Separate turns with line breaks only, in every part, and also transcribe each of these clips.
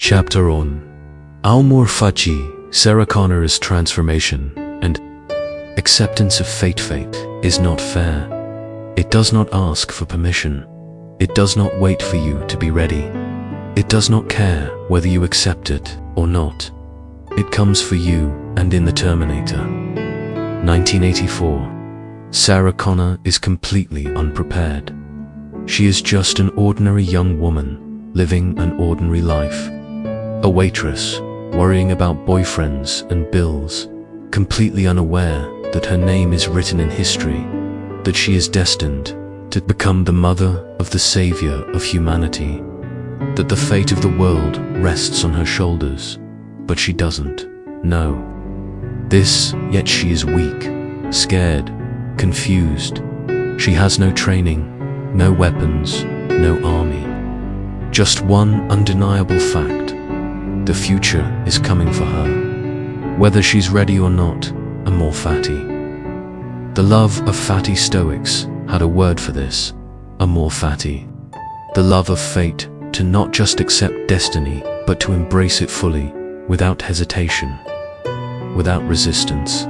Chapter on Amor Fati, Sarah Connor's transformation and acceptance of fate. Fate is not fair. It does not ask for permission. It does not wait for you to be ready. It does not care whether you accept it or not. It comes for you, and in the Terminator. 1984. Sarah Connor is completely unprepared. She is just an ordinary young woman living an ordinary life. A waitress, worrying about boyfriends and bills, completely unaware that her name is written in history, that she is destined to become the mother of the savior of humanity, that the fate of the world rests on her shoulders, but she doesn't know this, yet she is weak, scared, confused. She has no training, no weapons, no army. Just one undeniable fact: the future is coming for her, whether she's ready or not. Amor Fati. The love of Fati Stoics had a word for this: Amor Fati. The love of fate, to not just accept destiny, but to embrace it fully, without hesitation, without resistance.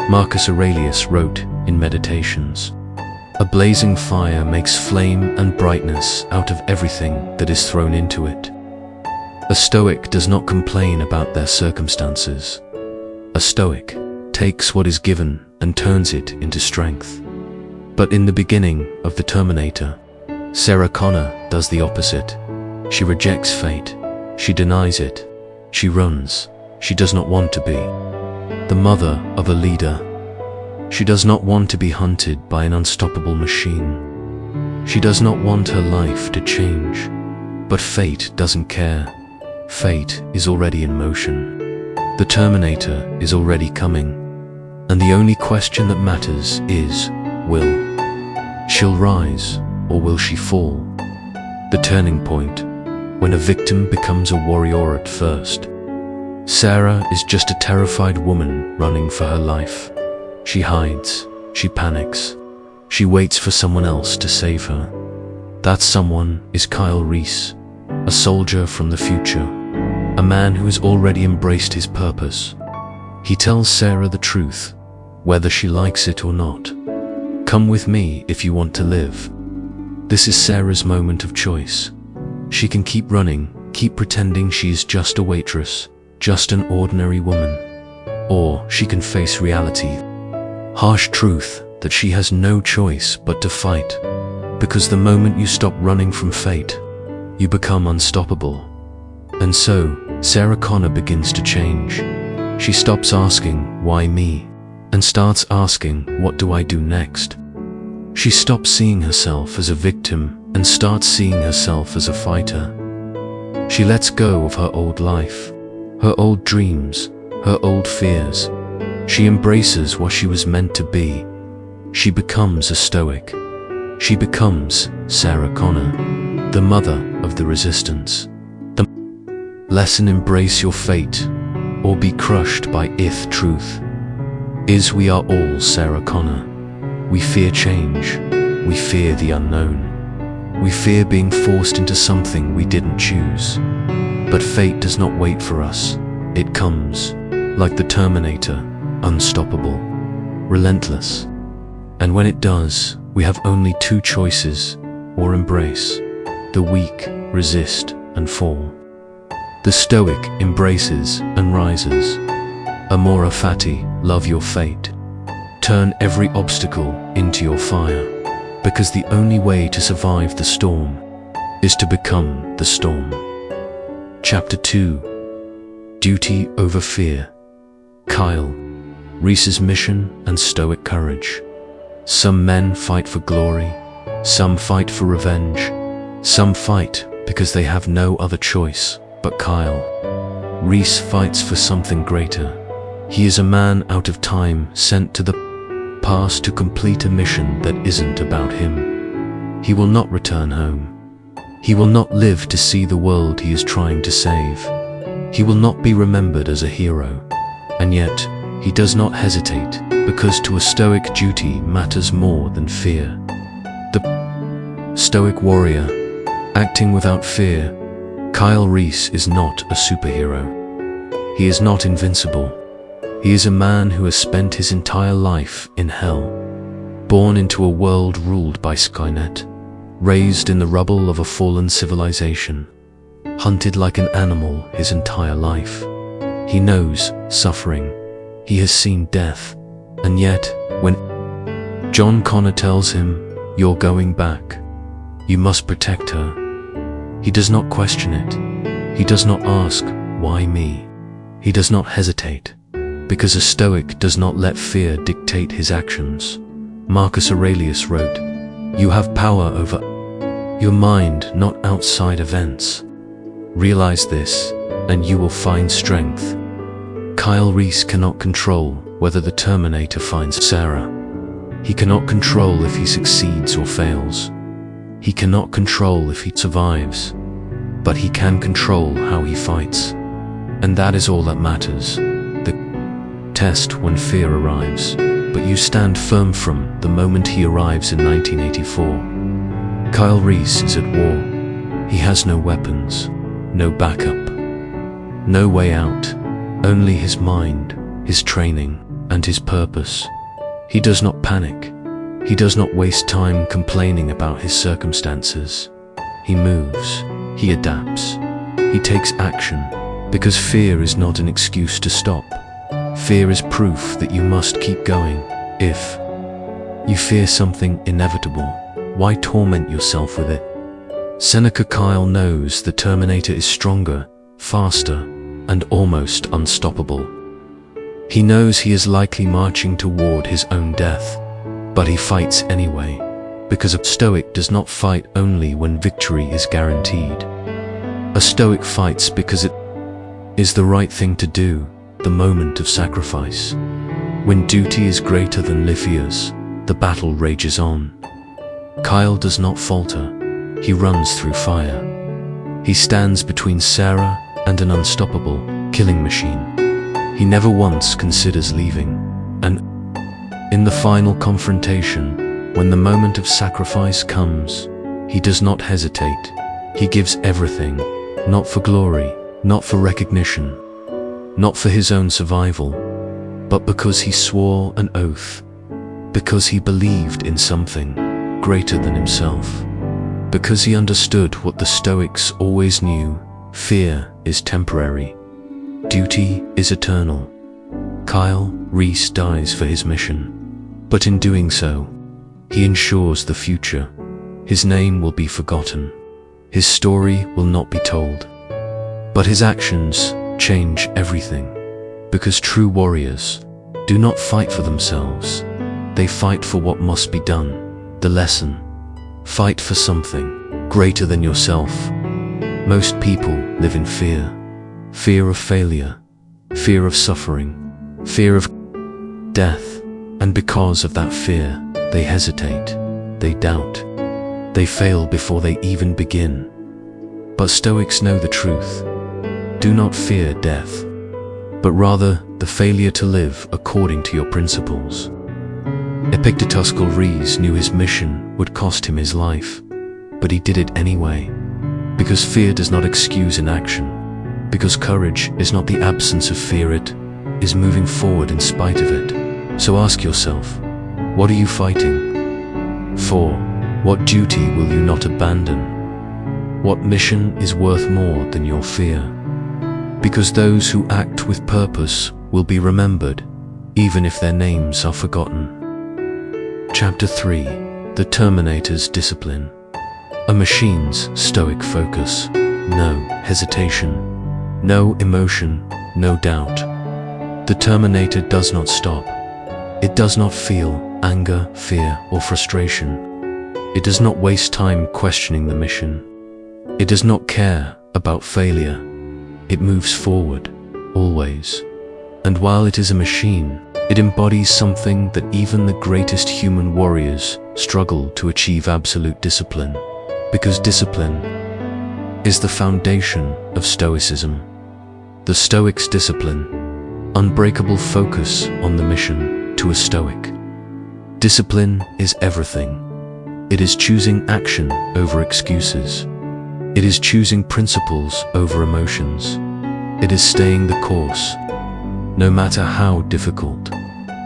Marcus Aurelius wrote in Meditations, "A blazing fire makes flame and brightness out of everything that is thrown into it." A Stoic does not complain about their circumstances. A Stoic takes what is given and turns it into strength. But in the beginning of the Terminator, Sarah Connor does the opposite. She rejects fate. She denies it. She runs. She does not want to be the mother of a leader. She does not want to be hunted by an unstoppable machine. She does not want her life to change. But fate doesn't care. Fate is already in motion. The Terminator is already coming. And the only question that matters is, will she'll rise or will she fall? The turning point, when a victim becomes a warrior at first. Sarah is just a terrified woman running for her life. She hides, she panics, she waits for someone else to save her. That someone is Kyle Reese, a soldier from the future, a man who has already embraced his purpose. He tells Sarah the truth, whether she likes it or not. Come with me if you want to live. This is Sarah's moment of choice. She can keep running, keep pretending she is just a waitress, just an ordinary woman. Or she can face reality, harsh truth that she has no choice but to fight. Because the moment you stop running from fate, you become unstoppable. And so, Sarah Connor begins to change. She stops asking, "Why me?" and starts asking, "What do I do next?" She stops seeing herself as a victim and starts seeing herself as a fighter. She lets go of her old life, her old dreams, her old fears. She embraces what she was meant to be. She becomes a Stoic. She becomes Sarah Connor, the mother of the resistance. The lesson: embrace your fate, or be crushed by ith truth. Is we are all Sarah Connor. We fear change. We fear the unknown. We fear being forced into something we didn't choose. But fate does not wait for us. It comes, like the Terminator, unstoppable, relentless. And when it does, we have only two choices: or embrace. The weak resist and fall. The Stoic embraces and rises. Amor Fati, love your fate. Turn every obstacle into your fire, because the only way to survive the storm is to become the storm. Chapter 2. Duty over fear. Kyle Reese's mission and Stoic courage. Some men fight for glory, some fight for revenge, some fight because they have no other choice. But Kyle Reese fights for something greater. He is a man out of time, sent to the past to complete a mission that isn't about him. He will not return home. He will not live to see the world he is trying to save. He will not be remembered as a hero. And yet, he does not hesitate, because to a Stoic duty matters more than fear. The Stoic warrior, acting without fear, Kyle Reese is not a superhero. He is not invincible. He is a man who has spent his entire life in hell, born into a world ruled by Skynet, raised in the rubble of a fallen civilization, hunted like an animal his entire life. He knows suffering. He has seen death. And yet, when John Connor tells him, "You're going back. You must protect her," he does not question it. He does not ask, "Why me?" He does not hesitate, because a Stoic does not let fear dictate his actions. Marcus Aurelius wrote, "You have power over your mind, not outside events. Realize this, and you will find strength." Kyle Reese cannot control whether the Terminator finds Sarah. He cannot control if he succeeds or fails. He cannot control if he survives, but he can control how he fights. And that is all that matters. The test when fear arrives, but you stand firm from the moment he arrives in 1984. Kyle Reese is at war. He has no weapons, no backup, no way out, only his mind, his training, and his purpose. He does not panic. He does not waste time complaining about his circumstances. He moves. He adapts. He takes action, because fear is not an excuse to stop. Fear is proof that you must keep going. If you fear something inevitable, why torment yourself with it? Seneca Kyle knows the Terminator is stronger, faster, and almost unstoppable. He knows he is likely marching toward his own death, but he fights anyway, because a Stoic does not fight only when victory is guaranteed. A Stoic fights because it is the right thing to do, the moment of sacrifice. When duty is greater than fears, the battle rages on. Kyle does not falter. He runs through fire. He stands between Sarah and an unstoppable killing machine. He never once considers leaving. And in the final confrontation, when the moment of sacrifice comes, he does not hesitate. He gives everything, not for glory, not for recognition, not for his own survival, but because he swore an oath, because he believed in something greater than himself, because he understood what the Stoics always knew: fear is temporary, duty is eternal. Kyle Reese dies for his mission, but in doing so, he ensures the future. His name will be forgotten. His story will not be told. But his actions change everything, because true warriors do not fight for themselves. They fight for what must be done. The lesson: fight for something greater than yourself. Most people live in fear. Fear of failure, fear of suffering, fear of death. And because of that fear, they hesitate, they doubt, they fail before they even begin. But Stoics know the truth. Do not fear death, but rather the failure to live according to your principles. Epictetus Kyle Reese knew his mission would cost him his life, but he did it anyway, because fear does not excuse inaction, because courage is not the absence of fear, it is moving forward in spite of it. So ask yourself, what are you fighting for? What duty will you not abandon? What mission is worth more than your fear? Because those who act with purpose will be remembered, even if their names are forgotten. Chapter 3: The Terminator's Discipline. A machine's stoic focus. No hesitation, no emotion, no doubt. The Terminator does not stop. It does not feel anger, fear, or frustration. It does not waste time questioning the mission. It does not care about failure. It moves forward, always. And while it is a machine, it embodies something that even the greatest human warriors struggle to achieve: absolute discipline. Because discipline is the foundation of Stoicism. The Stoic's discipline: unbreakable focus on the mission. To a Stoic, discipline is everything. It is choosing action over excuses. It is choosing principles over emotions. It is staying the course, no matter how difficult.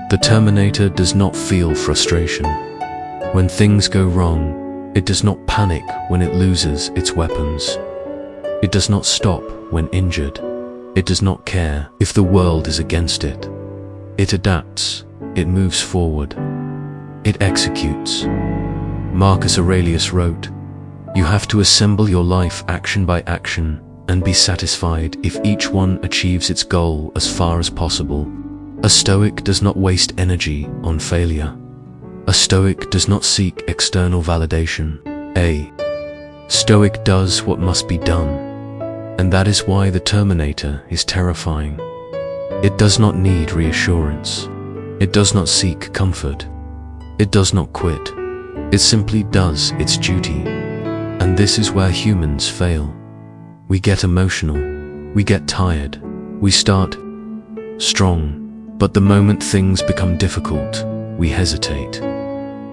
The Terminator does not feel frustration. When things go wrong, it does not panic when it loses its weapons. It does not stop when injured. It does not care if the world is against it. It adapts. It moves forward. It executes. Marcus Aurelius wrote, "You have to assemble your life action by action and be satisfied if each one achieves its goal as far as possible." A Stoic does not waste energy on failure. A Stoic does not seek external validation. A Stoic does what must be done. And that is why the Terminator is terrifying. It does not need reassurance. It does not seek comfort. It does not quit. It simply does its duty. And this is where humans fail. We get emotional. We get tired. We start strong. But the moment things become difficult, we hesitate.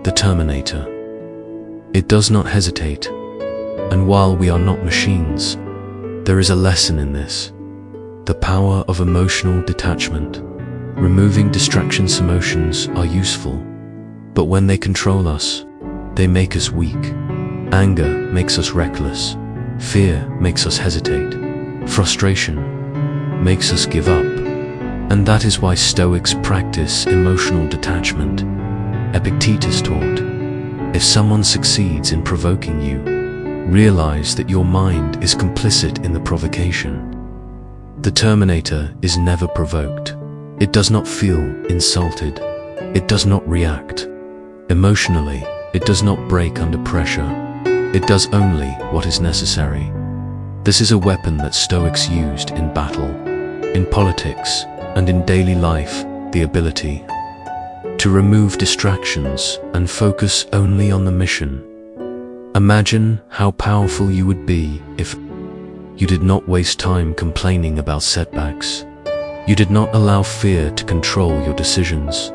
The Terminator. It does not hesitate. And while we are not machines, there is a lesson in this. The power of emotional detachment. Removing distractions. Emotions are useful, but when they control us, they make us weak. Anger makes us reckless. Fear makes us hesitate. Frustration makes us give up. And that is why Stoics practice emotional detachment. Epictetus taught, if someone succeeds in provoking you, realize that your mind is complicit in the provocation. The Terminator is never provoked. It does not feel insulted. It does not react. Emotionally, it does not break under pressure. It does only what is necessary. This is a weapon that Stoics used in battle, in politics, and in daily life, the ability to remove distractions and focus only on the mission. Imagine how powerful you would be if you did not waste time complaining about setbacks. You did not allow fear to control your decisions.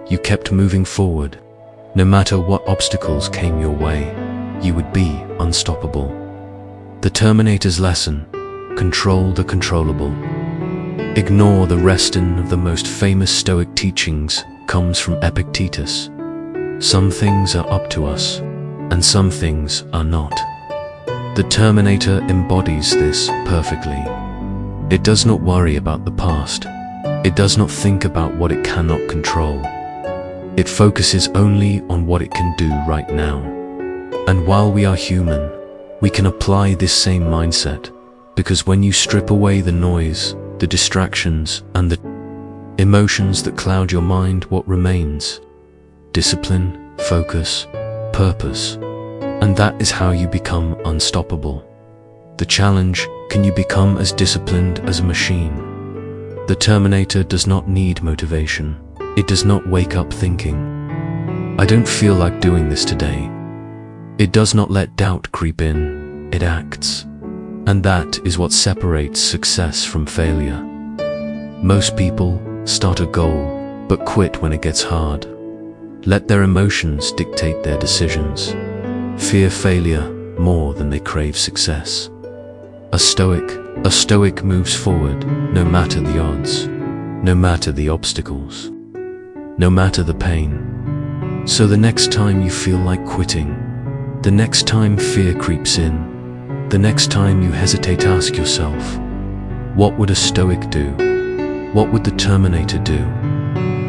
You kept moving forward. No matter what obstacles came your way, you would be unstoppable. The Terminator's lesson: control the controllable. Ignore the rest. Of the most famous Stoic teachings comes from Epictetus. Some things are up to us, and some things are not. The Terminator embodies this perfectly. It does not worry about the past. It does not think about what it cannot control. It focuses only on what it can do right now. And while we are human, we can apply this same mindset, because when you strip away the noise, the distractions, and the emotions that cloud your mind, what remains? Discipline, focus, purpose. And that is how you become unstoppable. The challenge: can you become as disciplined as a machine? The Terminator does not need motivation. It does not wake up thinking, "I don't feel like doing this today." It does not let doubt creep in. It acts. And that is what separates success from failure. Most people start a goal, but quit when it gets hard. Let their emotions dictate their decisions. Fear failure more than they crave success. A Stoic moves forward, no matter the odds, no matter the obstacles, no matter the pain. So the next time you feel like quitting, the next time fear creeps in, the next time you hesitate, ask yourself, what would a Stoic do? What would the Terminator do?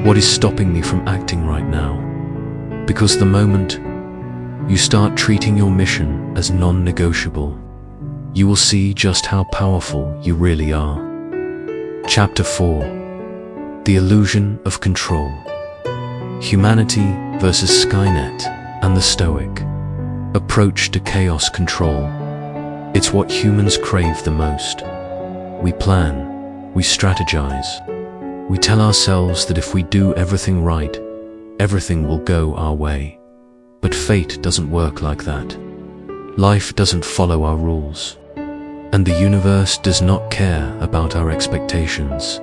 What is stopping me from acting right now? Because the moment you start treating your mission as non-negotiable, you will see just how powerful you really are. Chapter 4: The Illusion of Control. Humanity versus Skynet and the Stoic approach to chaos control. It's what humans crave the most. We plan, we strategize, we tell ourselves that if we do everything right, everything will go our way. But fate doesn't work like that. Life doesn't follow our rules. And the universe does not care about our expectations.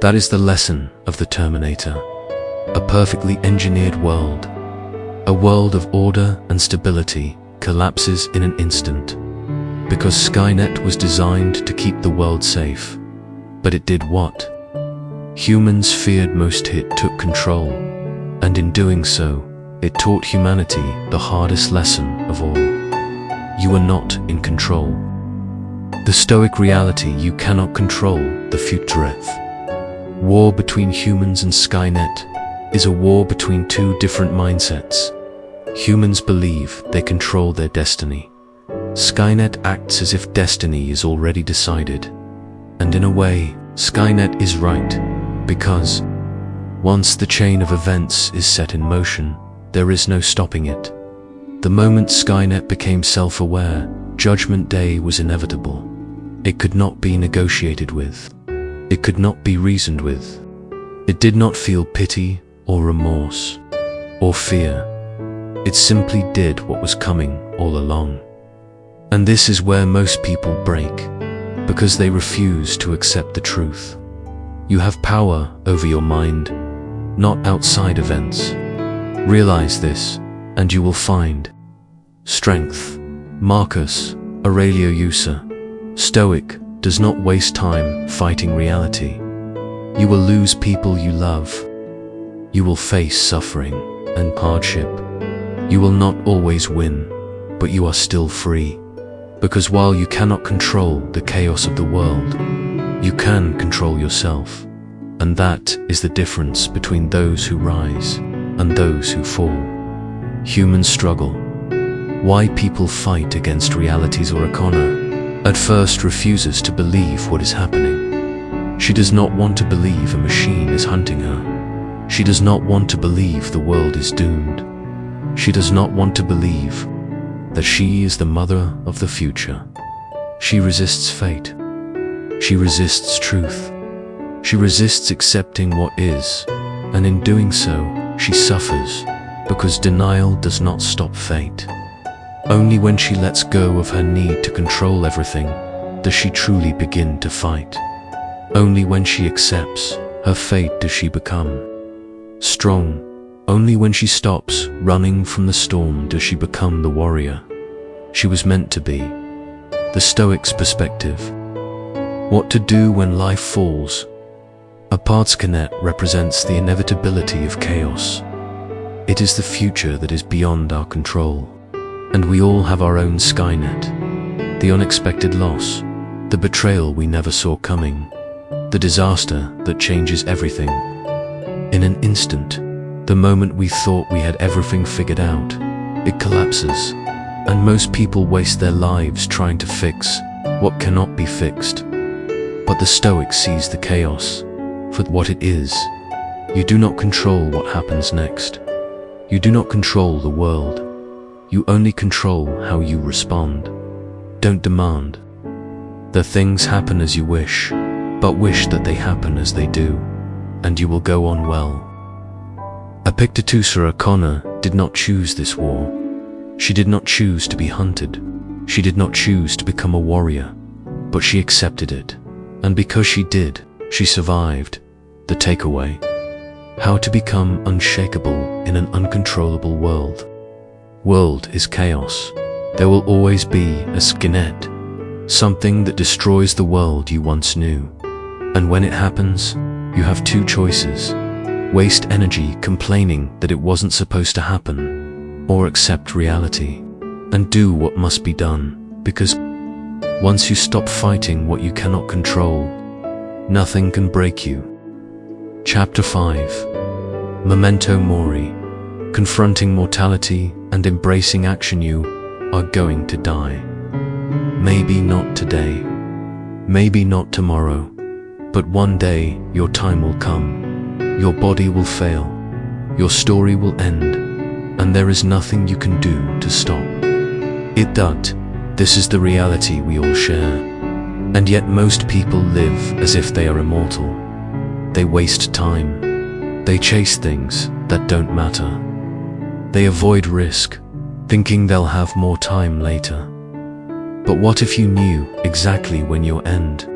That is the lesson of the Terminator. A perfectly engineered world, a world of order and stability, collapses in an instant. Because Skynet was designed to keep the world safe. But it did what humans feared most. It took control, and in doing so, it taught humanity the hardest lesson of all. You are not in control. The Stoic reality: you cannot control the future. War between humans and Skynet is a war between two different mindsets. Humans believe they control their destiny. Skynet acts as if destiny is already decided. And in a way, Skynet is right, because once the chain of events is set in motion, there is no stopping it. The moment Skynet became self-aware, Judgment Day was inevitable. It could not be negotiated with. It could not be reasoned with. It did not feel pity or remorse or fear. It simply did what was coming all along. And this is where most people break, because they refuse to accept the truth. You have power over your mind, not outside events. Realize this, and you will find strength. Marcus Aurelius, Stoic, does not waste time fighting reality. You will lose people you love. You will face suffering and hardship. You will not always win, but you are still free. Because while you cannot control the chaos of the world, you can control yourself. And that is the difference between those who rise and those who fall. Humans struggle. Why people fight against realities? Or O'Connor at first refuses to believe what is happening. She does not want to believe a machine is hunting her. She does not want to believe the world is doomed. She does not want to believe that she is the mother of the future. She resists fate. She resists truth. She resists accepting what is, and in doing so, she suffers, because denial does not stop fate. Only when she lets go of her need to control everything does she truly begin to fight. Only when she accepts her fate does she become strong. Only when she stops running from the storm does she become the warrior she was meant to be. The Stoic's perspective. What to do when life falls. A Skynet represents the inevitability of chaos. It is the future that is beyond our control. And we all have our own Skynet. The unexpected loss, the betrayal we never saw coming, the disaster that changes everything. In an instant, the moment we thought we had everything figured out, it collapses. And most people waste their lives trying to fix what cannot be fixed. But the Stoic sees the chaos for what it is. You do not control what happens next. You do not control the world. You only control how you respond. Don't demand that things happen as you wish, but wish that they happen as they do, and you will go on well. Epictetus O'Connor did not choose this war. She did not choose to be hunted. She did not choose to become a warrior, but she accepted it. And because she did, she survived. The takeaway: how to become unshakable in an uncontrollable world. World is chaos. There will always be a Skynet, something that destroys the world you once knew. And when it happens, you have two choices: waste energy complaining that it wasn't supposed to happen, or accept reality and do what must be done, because once you stop fighting what you cannot control, nothing can break you. Chapter 5. Memento Mori. Confronting mortality and embracing action. You are going to die. Maybe not today, maybe not tomorrow, but one day your time will come. Your body will fail, your story will end, and there is nothing you can do to stop it. This is the reality we all share. And yet most people live as if they are immortal. They waste time. They chase things that don't matter. They avoid risk, thinking they'll have more time later. But what if you knew exactly when your end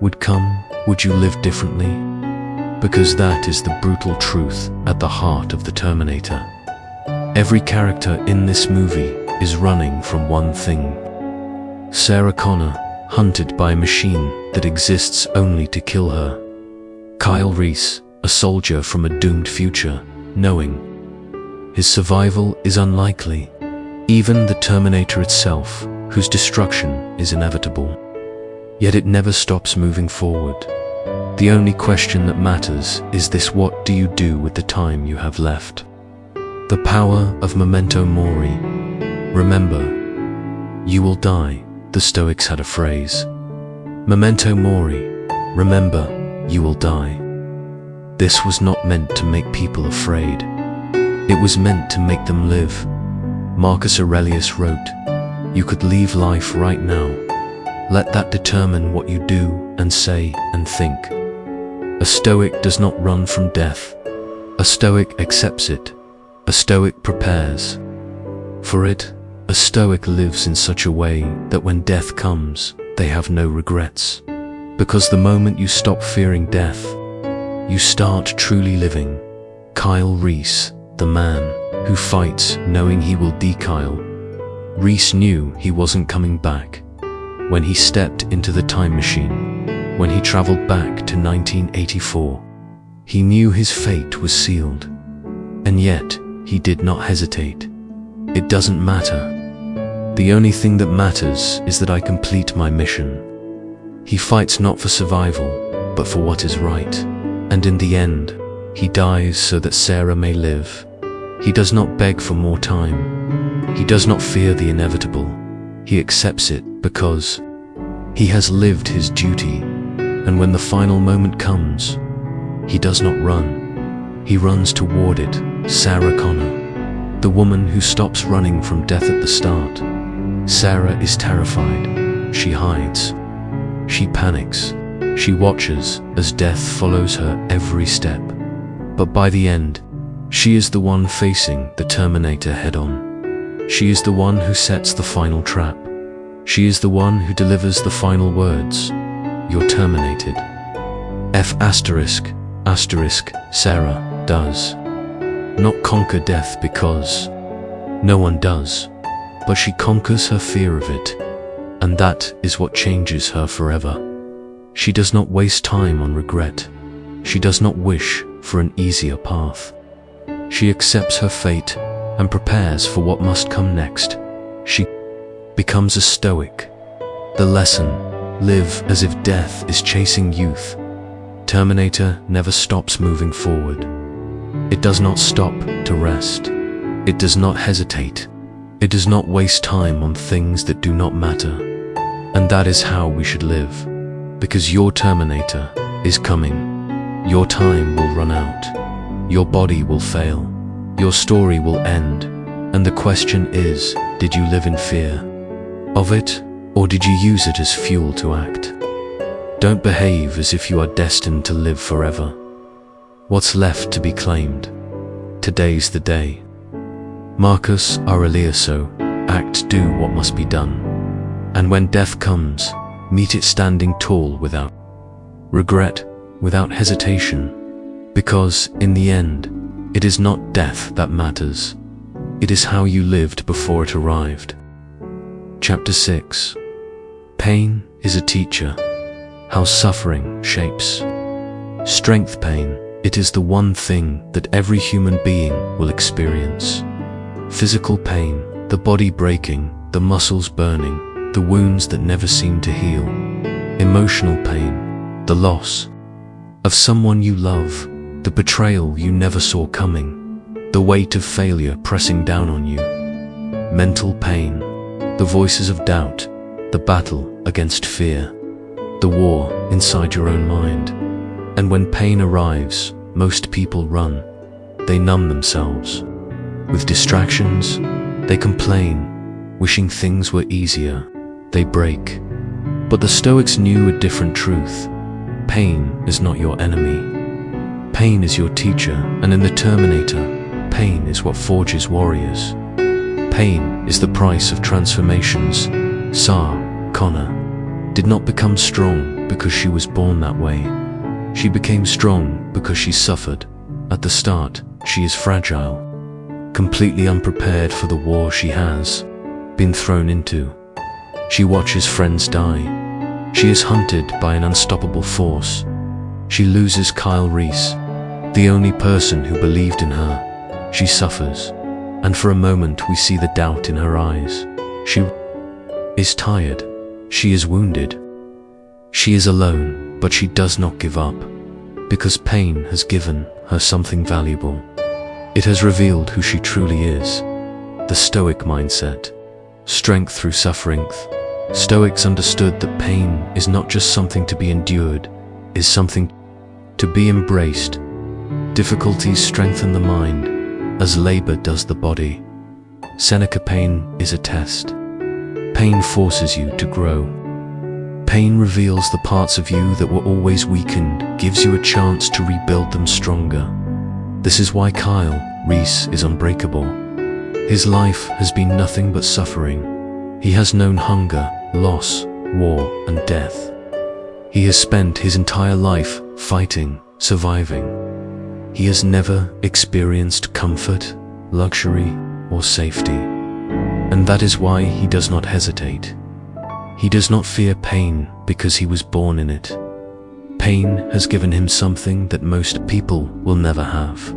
would come? Would you live differently? Because that is the brutal truth at the heart of the Terminator. Every character in this movie is running from one thing: Sarah Connor, hunted by a machine that exists only to kill her. Kyle Reese, a soldier from a doomed future, knowing his survival is unlikely. Even the Terminator itself, whose destruction is inevitable. Yet it never stops moving forward. The only question that matters is this: what do you do with the time you have left? The power of Memento Mori. Remember, you will die. The Stoics had a phrase. Memento Mori. Remember, you will die. This was not meant to make people afraid. It was meant to make them live. Marcus Aurelius wrote, "You could leave life right now. Let that determine what you do and say and think." A Stoic does not run from death. A Stoic accepts it. A Stoic prepares for it. A Stoic lives in such a way that when death comes, they have no regrets. Because the moment you stop fearing death, you start truly living. Kyle Reese, the man who fights knowing he will die. Reese knew he wasn't coming back. When he stepped into the time machine, when he traveled back to 1984, he knew his fate was sealed. And yet, he did not hesitate. It doesn't matter. The only thing that matters is that I complete my mission. He fights not for survival, but for what is right. And in the end, he dies so that Sarah may live. He does not beg for more time. He does not fear the inevitable. He accepts it because he has lived his duty. And when the final moment comes, he does not run. He runs toward it. Sarah Connor, the woman who stops running from death at the start. Sarah is terrified. She hides. She panics. She watches as death follows her every step. But by the end, she is the one facing the Terminator head-on. She is the one who sets the final trap. She is the one who delivers the final words. You're terminated. Sarah does not conquer death because no one does, but she conquers her fear of it, and that is what changes her forever. She does not waste time on regret. She does not wish for an easier path. She accepts her fate and prepares for what must come next. She becomes a Stoic. The lesson: live as if death is chasing youth. Terminator never stops moving forward. It does not stop to rest. It does not hesitate. It does not waste time on things that do not matter. And that is how we should live. Because your Terminator is coming. Your time will run out. Your body will fail. Your story will end. And the question is, did you live in fear of it, or did you use it as fuel to act? Don't behave as if you are destined to live forever. What's left to be claimed? Today's the day. Marcus Aurelius, act, do what must be done. And when death comes, meet it standing tall without regret, without hesitation. Because, in the end, it is not death that matters. It is how you lived before it arrived. Chapter 6. Pain is a teacher. How suffering shapes strength. Pain, it is the one thing that every human being will experience. Physical pain, the body breaking, the muscles burning, the wounds that never seem to heal. Emotional pain, the loss of someone you love, the betrayal you never saw coming, the weight of failure pressing down on you. Mental pain, the voices of doubt, the battle against fear, the war inside your own mind. And when pain arrives, most people run. They numb themselves. With distractions, they complain, wishing things were easier. They break. But the Stoics knew a different truth. Pain is not your enemy. Pain is your teacher, and in the Terminator, pain is what forges warriors. Pain is the price of transformations. Sarah Connor did not become strong because she was born that way. She became strong because she suffered. At the start, she is fragile, completely unprepared for the war she has been thrown into. She watches friends die. She is hunted by an unstoppable force. She loses Kyle Reese, the only person who believed in her. She suffers, and for a moment we see the doubt in her eyes. She is tired. She is wounded. She is alone, but she does not give up, because pain has given her something valuable. It has revealed who she truly is. The Stoic mindset. Strength through suffering. Stoics understood that pain is not just something to be endured, is something to be embraced. Difficulties strengthen the mind, as labor does the body. Seneca, pain is a test. Pain forces you to grow. Pain reveals the parts of you that were always weakened, gives you a chance to rebuild them stronger. This is why Kyle Reese is unbreakable. His life has been nothing but suffering. He has known hunger, loss, war, and death. He has spent his entire life fighting, surviving. He has never experienced comfort, luxury, or safety. And that is why he does not hesitate. He does not fear pain because he was born in it. Pain has given him something that most people will never have.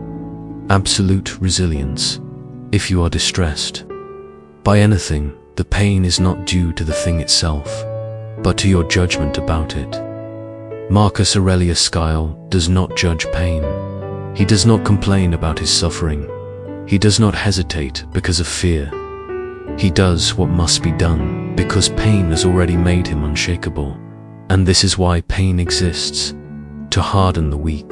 Absolute resilience. If you are distressed by anything, the pain is not due to the thing itself, but to your judgment about it. Marcus Aurelius' Kyle does not judge pain. He does not complain about his suffering. He does not hesitate because of fear. He does what must be done because pain has already made him unshakable. And this is why pain exists, to harden the weak,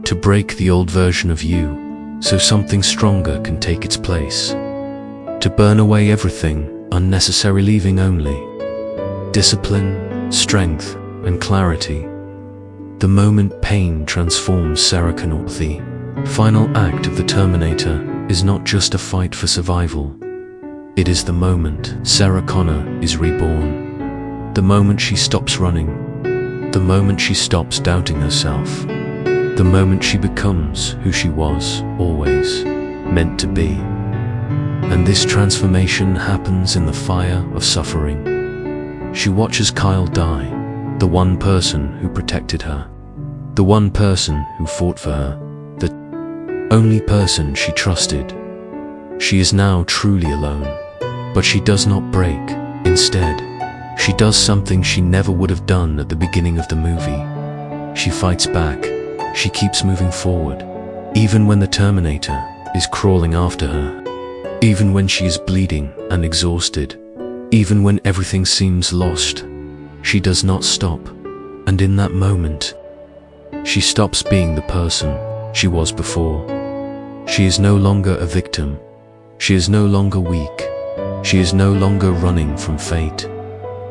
to break the old version of you so something stronger can take its place, to burn away everything unnecessary, leaving only discipline, strength, and clarity. The moment pain transforms Sarah Connor, the final act of the Terminator, is not just a fight for survival. It is the moment Sarah Connor is reborn. The moment she stops running. The moment she stops doubting herself. The moment she becomes who she was always meant to be. And this transformation happens in the fire of suffering. She watches Kyle die, the one person who protected her, the one person who fought for her, the only person she trusted. She is now truly alone, but she does not break. Instead, she does something she never would have done at the beginning of the movie. She fights back. She keeps moving forward, even when the Terminator is crawling after her, even when she is bleeding and exhausted, even when everything seems lost. She does not stop, and in that moment, she stops being the person she was before. She is no longer a victim. She is no longer weak. She is no longer running from fate.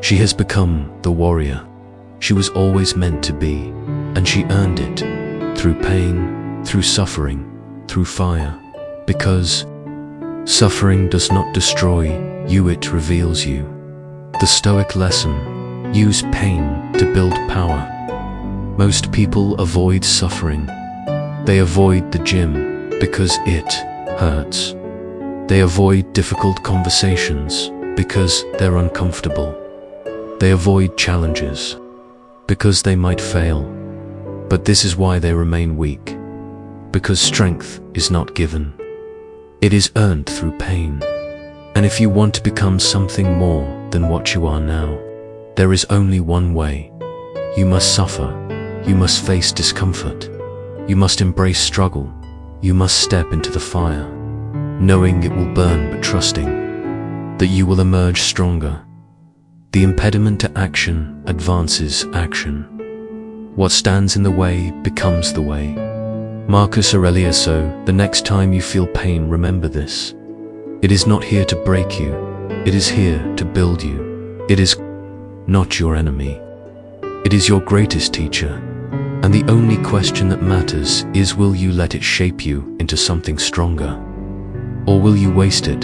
She has become the warrior she was always meant to be, and she earned it through pain, through suffering, through fire, because suffering does not destroy you, it reveals you. The Stoic lesson: use pain to build power. Most people avoid suffering. They avoid the gym because it hurts. They avoid difficult conversations because they're uncomfortable. They avoid challenges because they might fail. But this is why they remain weak, because strength is not given. It is earned through pain. And if you want to become something more than what you are now, there is only one way. You must suffer. You must face discomfort. You must embrace struggle. You must step into the fire, knowing it will burn, but trusting that you will emerge stronger. The impediment to action advances action. What stands in the way becomes the way. Marcus Aurelius. So, the next time you feel pain, remember this. It is not here to break you. It is here to build you. It is not your enemy. It is your greatest teacher. And the only question that matters is, will you let it shape you into something stronger? Or will you waste it,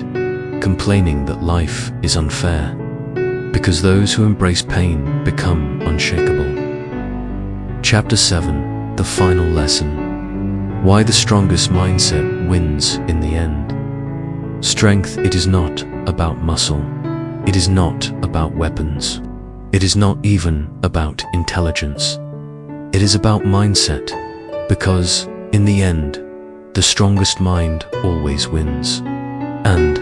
complaining that life is unfair? Because those who embrace pain become unshakable. Chapter 7. The final lesson. Why the strongest mindset wins in the end. Strength, it is not about muscle. It is not about weapons. It is not even about intelligence. It is about mindset, because, in the end, the strongest mind always wins. And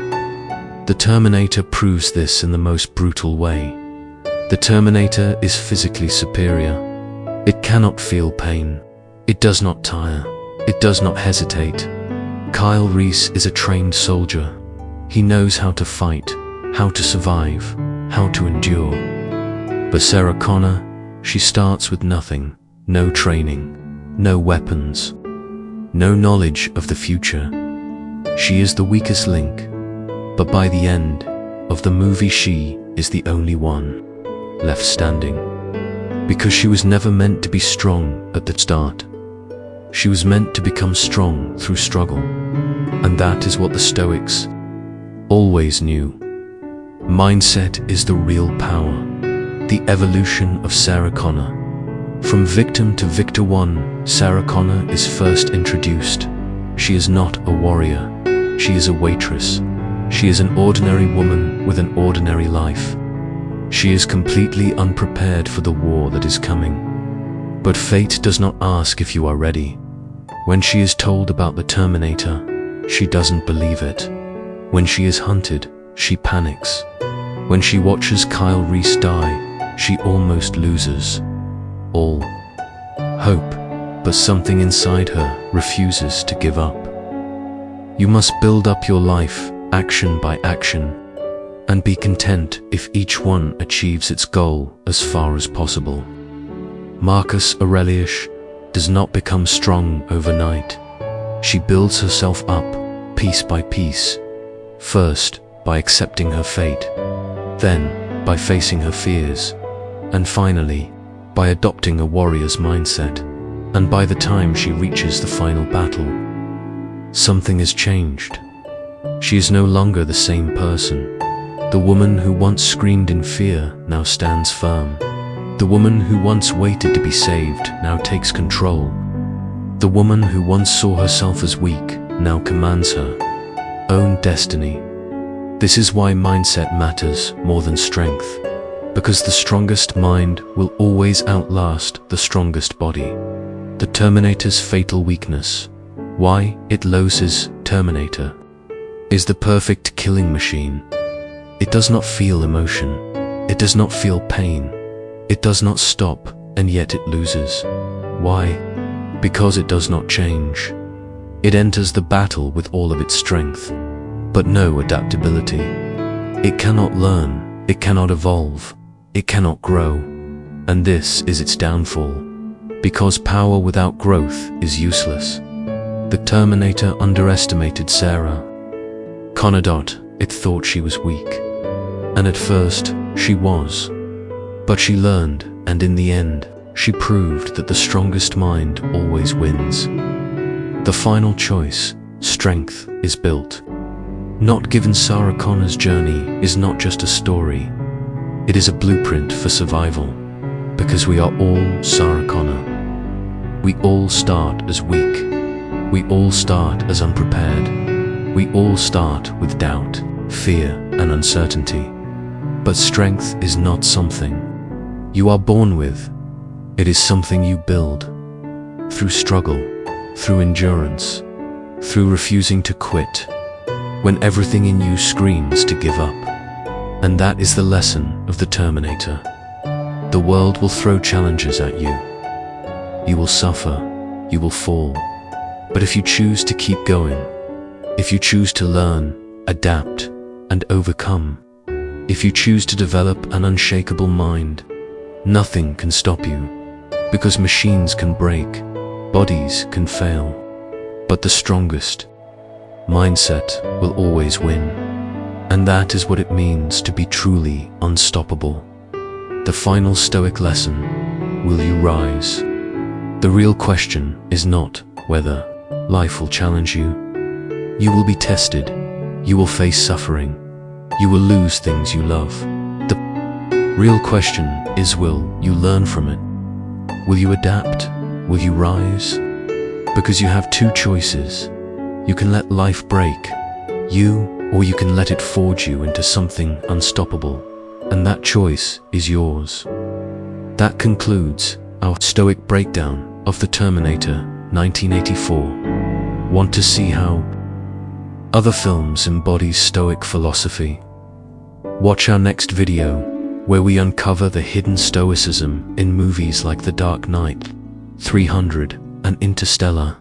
the Terminator proves this in the most brutal way. The Terminator is physically superior. It cannot feel pain. It does not tire. It does not hesitate. Kyle Reese is a trained soldier. He knows how to fight, how to survive, how to endure. But Sarah Connor, she starts with nothing, no training, no weapons, no knowledge of the future. She is the weakest link, but by the end of the movie she is the only one left standing. Because she was never meant to be strong at the start. She was meant to become strong through struggle. And that is what the Stoics always knew. Mindset is the real power, the evolution of Sarah Connor. From victim to victor one, Sarah Connor is first introduced. She is not a warrior. She is a waitress. She is an ordinary woman with an ordinary life. She is completely unprepared for the war that is coming. But fate does not ask if you are ready. When she is told about the Terminator, she doesn't believe it. When she is hunted, she panics. When she watches Kyle Reese die, she almost loses all hope, but something inside her refuses to give up. You must build up your life, action by action, and be content if each one achieves its goal as far as possible. Marcus Aurelius does not become strong overnight. She builds herself up, piece by piece, first by accepting her fate, then by facing her fears, and finally by adopting a warrior's mindset. And by the time she reaches the final battle, something has changed. She is no longer the same person. The woman who once screamed in fear now stands firm. The woman who once waited to be saved now takes control. The woman who once saw herself as weak now commands her own destiny. This is why mindset matters more than strength, because the strongest mind will always outlast the strongest body. The Terminator's fatal weakness, why it loses Terminator, is the perfect killing machine. It does not feel emotion. It does not feel pain. It does not stop, and yet it loses. Why? Because it does not change. It enters the battle with all of its strength, but no adaptability. It cannot learn. It cannot evolve. It cannot grow. And this is its downfall. Because power without growth is useless. The Terminator underestimated Sarah Connor. It thought she was weak. And at first, she was. But she learned, and in the end, she proved that the strongest mind always wins. The final choice, strength, is built. Not given. Sarah Connor's journey is not just a story. It is a blueprint for survival. Because we are all Sarah Connor. We all start as weak. We all start as unprepared. We all start with doubt, fear, and uncertainty. But strength is not something you are born with. It is something you build through struggle, through endurance, through refusing to quit when everything in you screams to give up. And that is the lesson of the Terminator. The world will throw challenges at you. You will suffer, you will fall. But if you choose to keep going, if you choose to learn, adapt, and overcome, if you choose to develop an unshakable mind, nothing can stop you. Because machines can break, bodies can fail, but the strongest mindset will always win. And that is what it means to be truly unstoppable. The final Stoic lesson, will you rise? The real question is not whether life will challenge you. You will be tested. You will face suffering. You will lose things you love. The real question is, will you learn from it? Will you adapt? Will you rise? Because you have two choices. You can let life break you, or you can let it forge you into something unstoppable, and that choice is yours. That concludes our Stoic breakdown of the Terminator 1984. Want to see how other films embody Stoic philosophy? Watch our next video, where we uncover the hidden Stoicism in movies like The Dark Knight, 300, and Interstellar.